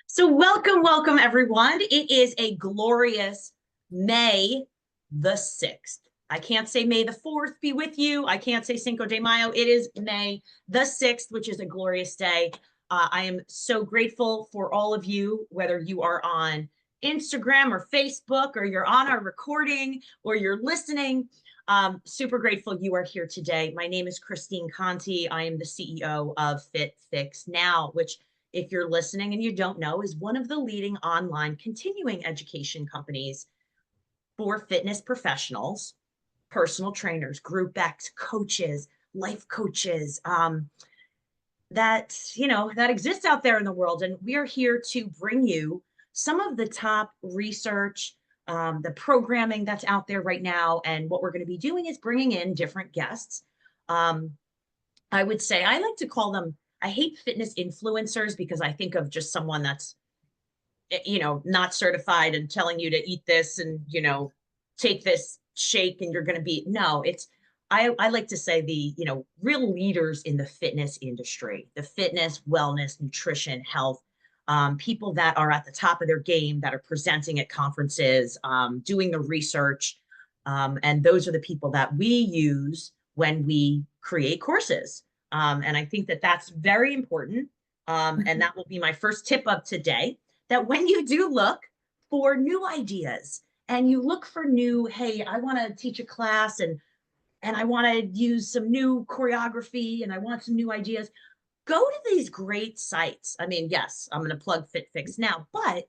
So welcome everyone. It is a glorious May the 6th. I can't say May the 4th be with you. I can't say Cinco de Mayo. It is May the 6th, which is a glorious day. I am so grateful for all of you, whether you are on Instagram or Facebook, or you're on our recording, or you're listening. Super grateful you are here today. My name is Christine Conti. I am the CEO of FitFixNow, which, if you're listening and you don't know, is one of the leading online continuing education companies for fitness professionals, personal trainers, group X coaches, life coaches, that exists out there in the world. And we are here to bring you some of the top research, the programming that's out there right now. And what we're going to be doing is bringing in different guests. I would say I like to call them, I hate fitness influencers because I think of just someone that's, not certified and telling you to eat this and, take this shake and you're going to be, no, I like to say real leaders in the fitness industry, the fitness, wellness, nutrition, health, people that are at the top of their game, that are presenting at conferences, doing the research. And those are the people that we use when we create courses. And I think that that's very important. And that will be my first tip of today, that when you do look for new ideas and you look for new, hey, I want to teach a class and I want to use some new choreography and I want some new ideas, go to these great sites. I mean, yes, I'm going to plug FitFix now, but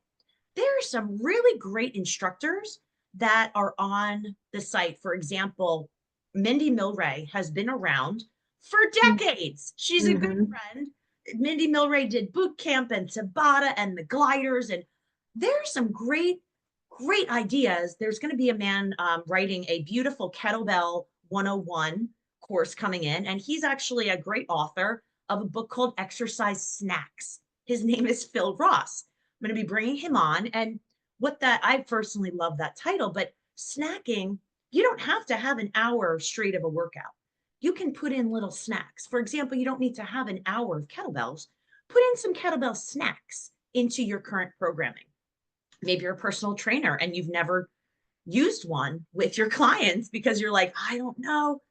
there are some really great instructors that are on the site. For example, Mindy Milray has been around for decades. She's a good Mhm. friend. Mindy Milray did boot camp and Tabata and the gliders, and there's some great ideas. There's going to be a man writing a beautiful kettlebell 101 course coming in, and he's actually a great author of a book called Exercise Snacks. His name is Phil Ross. I'm going to be bringing him on. And what that, I personally love that title, but snacking, you don't have to have an hour straight of a workout. You can put in little snacks. For example, you don't need to have an hour of kettlebells. Put in some kettlebell snacks into your current programming. Maybe you're a personal trainer and you've never used one with your clients because you're like, I don't know.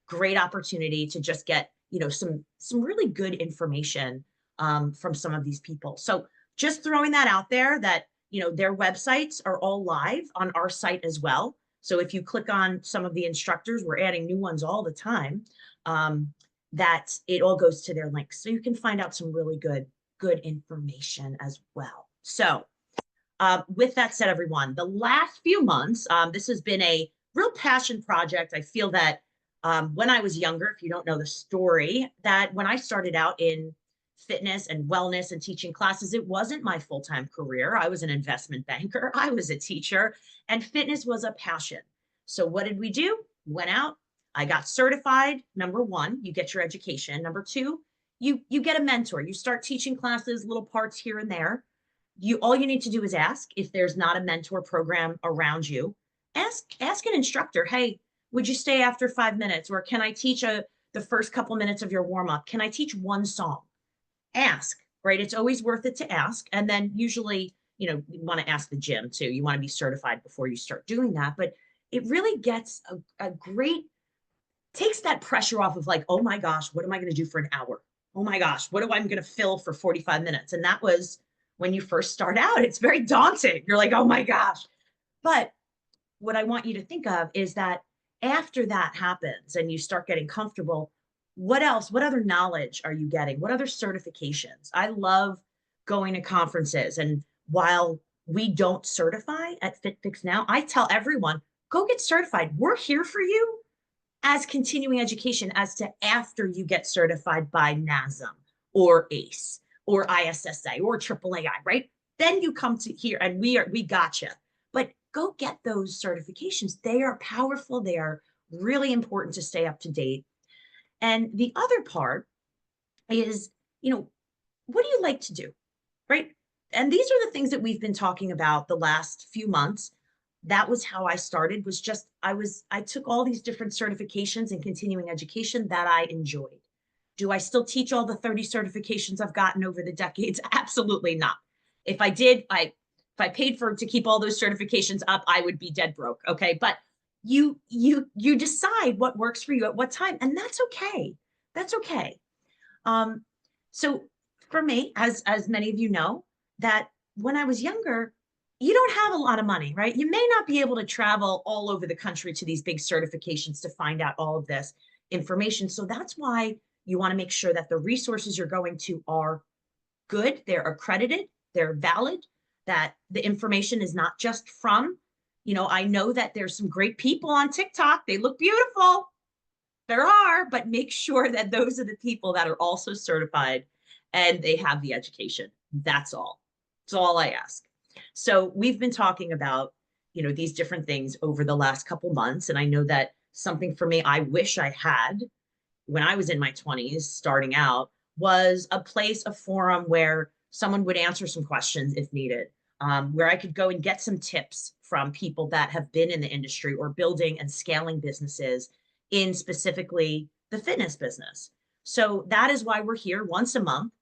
Great opportunity to just get, some really good information from some of these people. So just throwing that out there, that their websites are all live on our site as well. So if you click on some of the instructors, we're adding new ones all the time. That it all goes to their links, so you can find out some really good information as well. So with that said, everyone, the last few months, this has been a real passion project. I feel that when I was younger, if you don't know the story, that when I started out in fitness and wellness and teaching classes, it wasn't my full-time career. I was an investment banker, I was a teacher, and fitness was a passion. So what did we do? Went out, I got certified. Number one, you get your education. Number two, you get a mentor. You start teaching classes, little parts here and there. All you need to do is ask. If there's not a mentor program around you, ask an instructor, hey, would you stay after 5 minutes? Or can I teach the first couple minutes of your warm up? Can I teach one song? Ask, right? It's always worth it to ask. And then usually, you want to ask the gym too. You want to be certified before you start doing that. But it really gets a great, takes that pressure off of like, oh my gosh, what am I going to do for an hour? Oh my gosh, what am I going to fill for 45 minutes? And that was when you first start out, it's very daunting. You're like, oh my gosh. But what I want you to think of is that after that happens and you start getting comfortable, what else? What other knowledge are you getting? What other certifications? I love going to conferences. And while we don't certify at FitFix Now, I tell everyone, go get certified. We're here for you as continuing education as to after you get certified by NASM or ACE or ISSA or AAAI, right? Then you come to here and we gotcha. But go get those certifications. They are powerful. They are really important to stay up to date. And the other part is, what do you like to do? Right? And these are the things that we've been talking about the last few months. That was how I started, was just I took all these different certifications and continuing education that I enjoyed. Do I still teach all the 30 certifications I've gotten over the decades? Absolutely not. If I did, if I paid for to keep all those certifications up, I would be dead broke. Okay. But you decide what works for you at what time, and that's okay. That's okay. Um, so for me, as many of you know, that when I was younger, you don't have a lot of money, right? You may not be able to travel all over the country to these big certifications to find out all of this information. So that's why you want to make sure that the resources you're going to are good, they're accredited, they're valid, that the information is not just from, I know that there's some great people on TikTok. They look beautiful. There are, but make sure that those are the people that are also certified and they have the education. That's all. That's all I ask. So we've been talking about, these different things over the last couple months. And I know that something for me, I wish I had when I was in my 20s, starting out, was a place, a forum where someone would answer some questions if needed, where I could go and get some tips from people that have been in the industry or building and scaling businesses in specifically the fitness business. So that is why we're here once a month.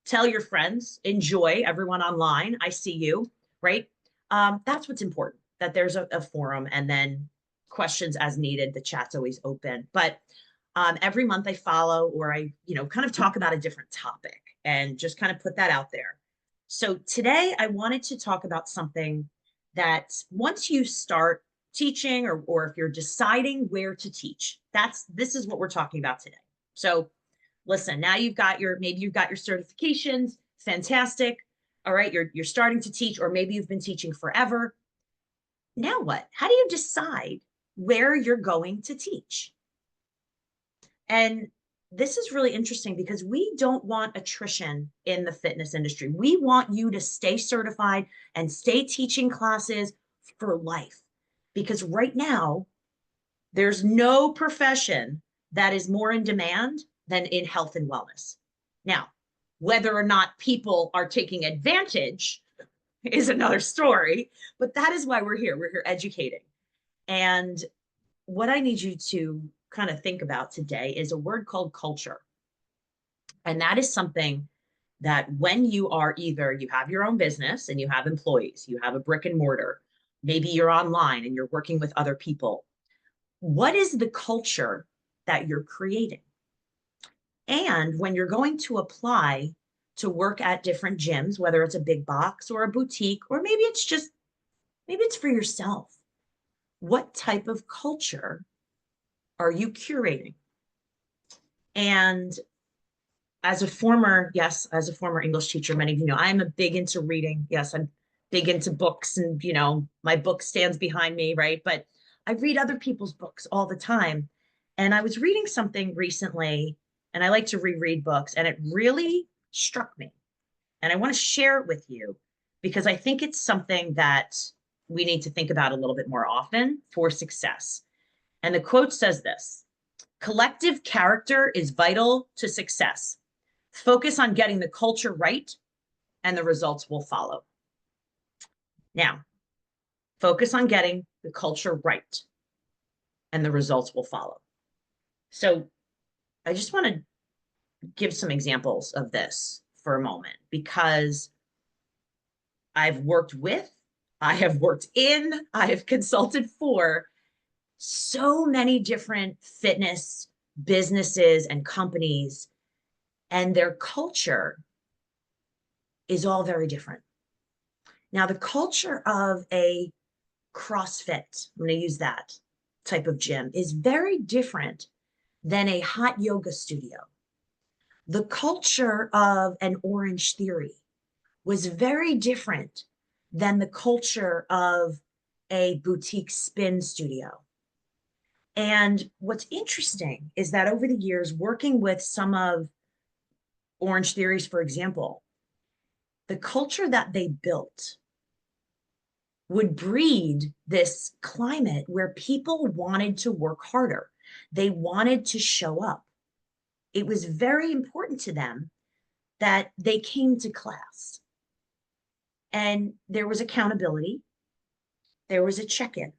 Tell your friends, enjoy everyone online. I see you, right? That's what's important, that there's a forum, and then questions as needed. The chat's always open. But every month I follow, or I, kind of talk about a different topic and just kind of put that out there. So today I wanted to talk about something that once you start teaching, or if you're deciding where to teach, this is what we're talking about today. So listen, now maybe you've got your certifications, fantastic. All right, you're starting to teach, or maybe you've been teaching forever. Now what? How do you decide where you're going to teach? And this is really interesting because we don't want attrition in the fitness industry. We want you to stay certified and stay teaching classes for life. Because right now, there's no profession that is more in demand than in health and wellness. Now, whether or not people are taking advantage is another story, but that is why we're here. We're here educating. And what I need you to kind of think about today is a word called culture. And that is something that when you are either you have your own business and you have employees, you have a brick and mortar, maybe you're online and you're working with other people, what is the culture that you're creating? And when you're going to apply to work at different gyms, whether it's a big box or a boutique, or maybe it's for yourself, what type of culture are you curating? And as a former English teacher, many of you know, I'm a big into reading. Yes, I'm big into books, and my book stands behind me, right? But I read other people's books all the time. And I was reading something recently, and I like to reread books, and it really struck me. And I want to share it with you because I think it's something that we need to think about a little bit more often for success. And the quote says this: collective character is vital to success. Focus on getting the culture right, and the results will follow. Now, focus on getting the culture right, and the results will follow. So I just want to give some examples of this for a moment, because I've worked with, I have worked in, I have consulted for so many different fitness businesses and companies, and their culture is all very different. Now, the culture of a CrossFit, I'm going to use that type of gym, is very different than a hot yoga studio. The culture of an Orange Theory was very different than the culture of a boutique spin studio. And what's interesting is that over the years, working with some of Orange Theories, for example, the culture that they built would breed this climate where people wanted to work harder. They wanted to show up. It was very important to them that they came to class. And there was accountability. There was a check-in.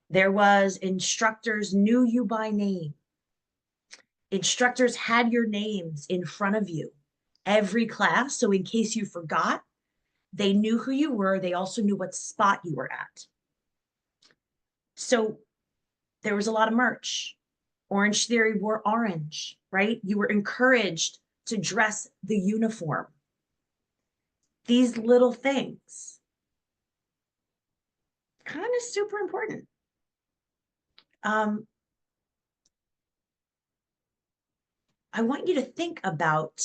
There was instructors knew you by name. Instructors had your names in front of you every class. So in case you forgot, They knew who you were. They also knew what spot you were at. So there was a lot of merch. Orange Theory wore orange, right? You were encouraged to dress the uniform. These little things, kind of super important. I want you to think about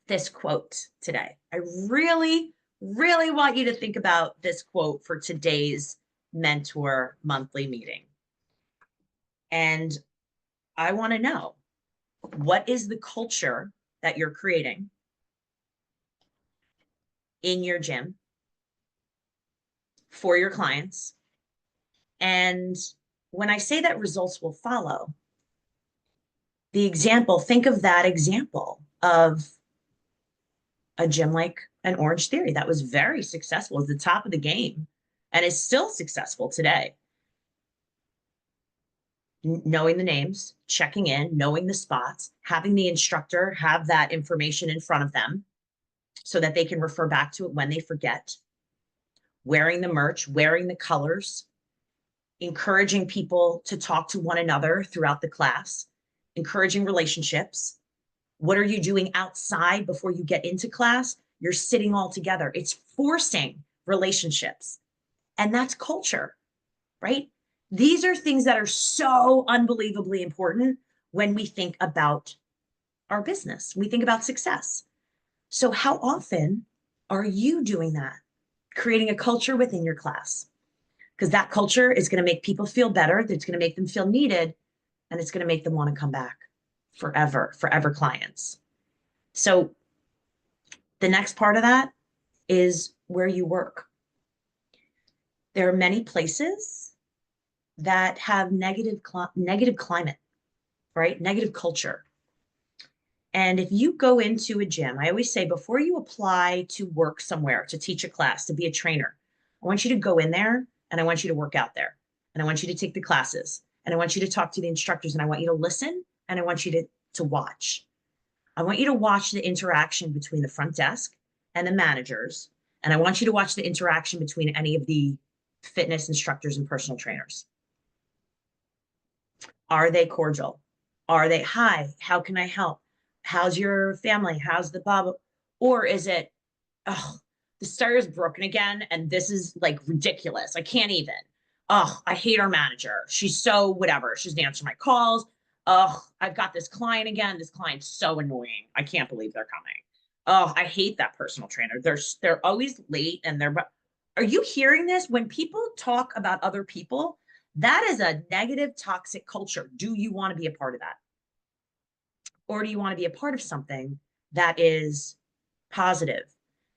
this quote today. I really, really want you to think about this quote for today's mentor monthly meeting. And I want to know, what is the culture that you're creating in your gym for your clients? And when I say that results will follow, the example, think of that example of a gym like an Orange Theory that was very successful, at the top of the game, and is still successful today. Knowing the names, checking in, knowing the spots, having the instructor have that information in front of them so that they can refer back to it when they forget, wearing the merch, wearing the colors, encouraging people to talk to one another throughout the class, encouraging relationships. What are you doing outside before you get into class? You're sitting all together. It's forcing relationships. And that's culture, right? These are things that are so unbelievably important when we think about our business, we think about success. So how often are you doing that? Creating a culture within your class? Because that culture is going to make people feel better. It's going to make them feel needed, and it's going to make them want to come back forever clients. So the next part of that is where you work. There are many places that have negative climate, right? Negative culture. And if you go into a gym, I always say, before you apply to work somewhere, to teach a class, to be a trainer, I want you to go in there and I want you to work out there. And I want you to take the classes and I want you to talk to the instructors and I want you to listen and I want you to watch. I want you to watch the interaction between the front desk and the managers. And I want you to watch the interaction between any of the fitness instructors and personal trainers. Are they cordial? Are they, hi, how can I help? How's your family? How's the blah? Or is it, oh, the starter is broken again and this is like ridiculous. I can't even. Oh, I hate our manager. She's so whatever. She doesn't answer my calls. Oh, I've got this client again. This client's so annoying. I can't believe they're coming. Oh, I hate that personal trainer. They're always late and are you hearing this? When people talk about other people, that is a negative, toxic culture. Do you want to be a part of that? Or do you want to be a part of something that is positive?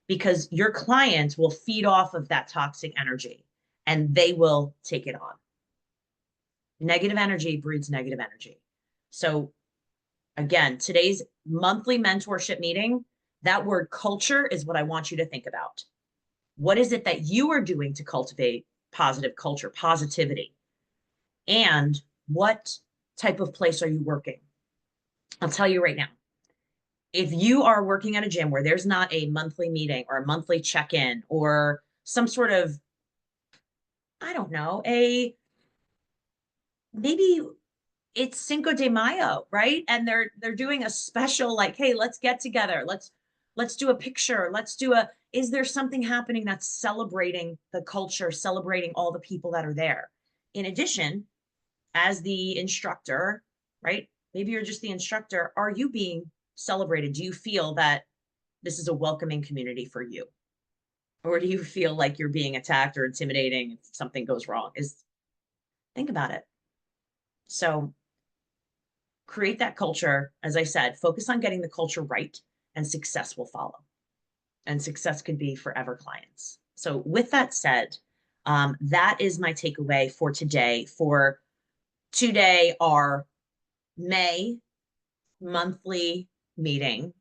Because your clients will feed off of that toxic energy and they will take it on. Negative energy breeds negative energy. So again, today's monthly mentorship meeting, that word culture is what I want you to think about. What is it that you are doing to cultivate positive culture, positivity? And what type of place are you working? I'll tell you right now, if you are working at a gym where there's not a monthly meeting or a monthly check-in or some sort of, I don't know, maybe it's Cinco de Mayo, right? And they're doing a special like, hey, let's get together. Let's do a picture. Is there something happening that's celebrating the culture, celebrating all the people that are there? In addition, as the instructor, right? Maybe you're just the instructor. Are you being celebrated? Do you feel that this is a welcoming community for you? Or do you feel like you're being attacked or intimidating if something goes wrong? Think about it. So create that culture. As I said, focus on getting the culture right and success will follow. And success could be forever clients. So with that said, that is my takeaway for today. For today, our May monthly meeting.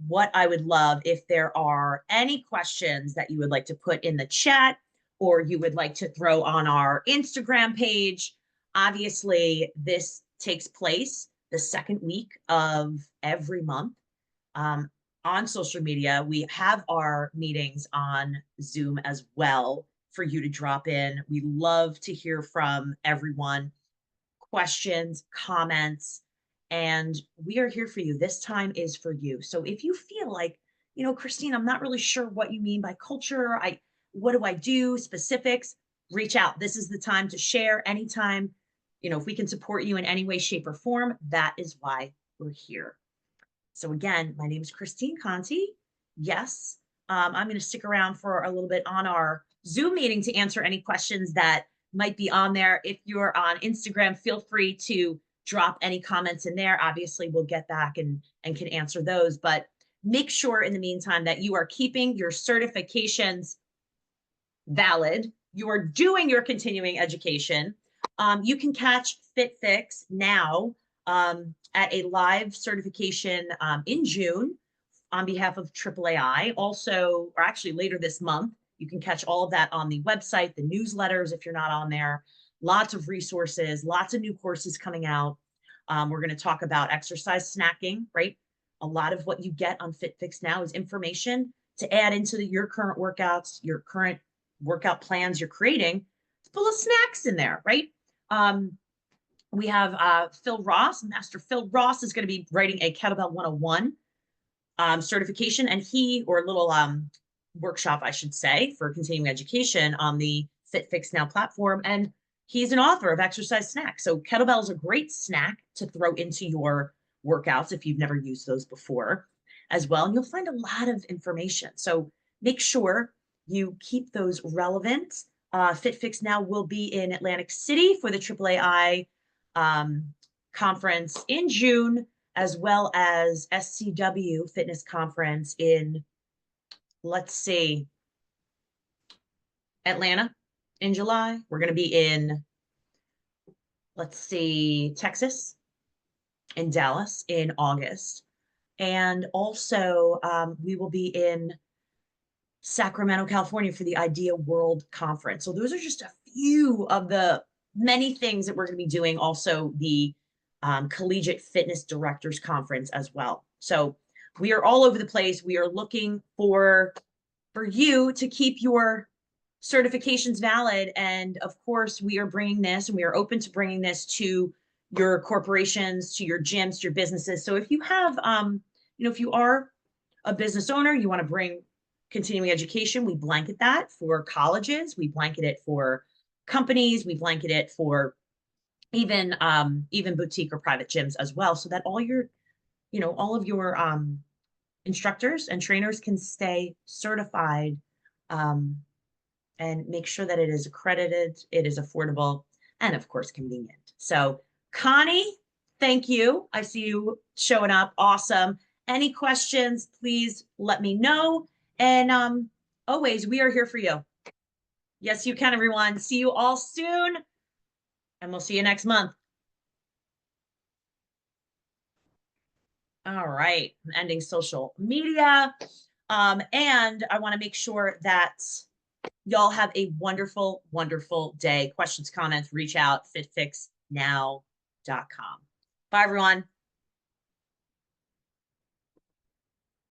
What I would love, if there are any questions that you would like to put in the chat or you would like to throw on our Instagram page. Obviously, this takes place the second week of every month. on social media. We have our meetings on Zoom as well for you to drop in. We love to hear from everyone, questions, comments, and we are here for you. This time is for you. So if you feel like, Christine, I'm not really sure what you mean by culture. What do I do? Specifics, reach out. This is the time to share anytime. If we can support you in any way, shape, or form, that is why we're here. So again, my name is Christine Conti. Yes, I'm going to stick around for a little bit on our Zoom meeting to answer any questions that might be on there. If you're on Instagram, feel free to drop any comments in there. Obviously, we'll get back and can answer those. But make sure in the meantime that you are keeping your certifications valid. You are doing your continuing education. You can catch FitFixNow at a live certification in June on behalf of AAAI. Also, or actually later this month, you can catch all of that on the website, the newsletters if you're not on there. Lots of resources, lots of new courses coming out. We're going to talk about exercise snacking, right? A lot of what you get on FitFixNow is information to add into your current workouts, your current workout plans you're creating. It's full of snacks in there, right? We have Phil Ross. Master Phil Ross is going to be writing a Kettlebell 101 certification, and or a little workshop, I should say, for continuing education on the FitFixNow platform. And he's an author of Exercise Snacks. So kettlebell is a great snack to throw into your workouts if you've never used those before as well. And you'll find a lot of information. So make sure you keep those relevant. FitFixNow will be in Atlantic City for the AAAI conference in June, as well as SCW Fitness Conference in, let's see, Atlanta in July. We're going to be in, let's see, Texas, in Dallas in August. And also we will be in Sacramento, California for the Idea World Conference. So those are just a few of the many things that we're going to be doing. Also the Collegiate Fitness Directors Conference as well. So we are all over the place. We are looking for you to keep your certifications valid. And of course, we are bringing this, and we are open to bringing this to your corporations, to your gyms, to your businesses. So if you have, if you are a business owner, you want to bring continuing education, we blanket that for colleges, we blanket it for companies, we blanket it for even boutique or private gyms as well, so that all of your instructors and trainers can stay certified and make sure that it is accredited, it is affordable, and of course convenient. So Connie, thank you. I see you showing up. Awesome. Any questions, please let me know. And always, we are here for you. Yes, you can, everyone. See you all soon, and we'll see you next month. All right, I'm ending social media. And I want to make sure that y'all have a wonderful, wonderful day. Questions, comments, reach out, fitfixnow.com. Bye, everyone.